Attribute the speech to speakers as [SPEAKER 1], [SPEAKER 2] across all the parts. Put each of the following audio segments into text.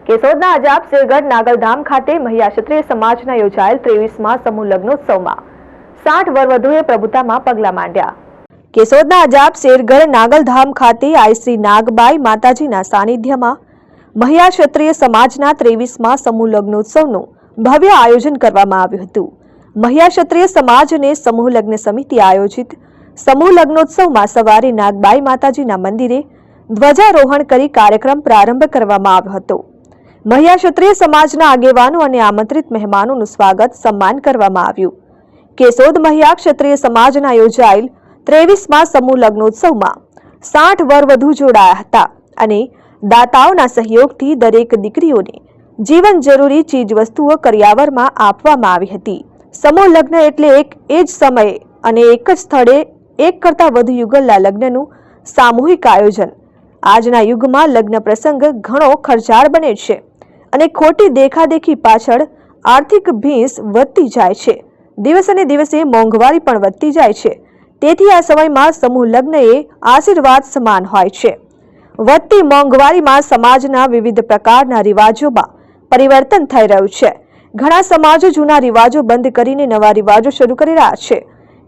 [SPEAKER 1] કેશોદના અજાબ શેરગઢ નાગલધામ ખાતે મહિલા ક્ષત્રિય સમાજના યોજાયેલ 23મા સમૂહ લગ્નોત્સવમાં 60 વરવધુએ પ્રભુતામાં પગલાં માંડ્યા। કેશોદના અજાબ શેરગઢ નાગલધામ ખાતે આઈ શ્રી નાગબાઈ માતાજીના સાનિધ્યમાં મહિલા ક્ષત્રિય સમાજના 23મા સમૂહ લગ્નોત્સવનું ભવ્ય આયોજન કરવામાં આવ્યું હતું। મહિલા ક્ષત્રિય સમાજને સમૂહ લગ્ન સમિતિ આયોજિત સમૂહ લગ્નોત્સવમાં સવારે નાગબાઈ માતાજીના મંદિરે ધ્વજારોહણ કરી કાર્યક્રમ પ્રારંભ કરવામાં આવ્યો હતો। મહિલા ક્ષત્રિય સમાજના આગેવાનો અને આમંત્રિત મહેમાનોનું સ્વાગત સન્માન કરવામાં આવ્યું। કેશોદ મહિલા ક્ષત્રિય સમાજના યોજાયેલ 23મા સમૂહ લગ્નોત્સવમાં 60 વરવધુ જોડાયા હતા અને દાતાઓના સહયોગથી દરેક દીકરીઓને જીવન જરૂરી ચીજવસ્તુઓ કરિયાવરમાં આપવામાં આવી હતી। સમૂહ લગ્ન એટલે એ જ સમયે અને એક જ સ્થળે એક કરતાં વધુ યુગલના લગ્નનું સામૂહિક આયોજન। આજના યુગમાં લગ્ન પ્રસંગ ઘણો ખર્ચાળ બને છે અને ખોટી દેખાદેખી પાછળ આર્થિક ભીંસ વધતી જાય છે। દિવસે દિવસે મોંઘવારી પણ વધતી જાય છે। તેથી આ સમયમાં સમૂહ લગ્ન એ આશીર્વાદ સમાન હોય છે। વધતી મોંઘવારીમાં સમાજના વિવિધ પ્રકારના રિવાજોમાં પરિવર્તન થઈ રહ્યું છે। ઘણા સમાજો જૂના રિવાજો બંધ કરીને નવા રિવાજો શરૂ કરી રહ્યા છે।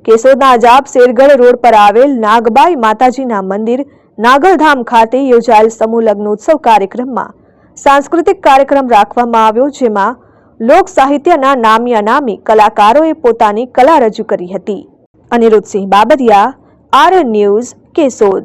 [SPEAKER 1] કેશોદના અજાબ શેરગઢ રોડ પર આવેલ નાગબાઈ માતાજીના મંદિર નાગલધામ ખાતે યોજાયેલ સમૂહ લગ્નોત્સવ કાર્યક્રમમાં સાંસ્કૃતિક કાર્યક્રમ રાખવામાં આવ્યો, જેમાં લોક સાહિત્યના નામી અનામી કલાકારોએ પોતાની કલા રજૂ કરી હતી। Aniruddhsinh Babariya, RN news, Keshod.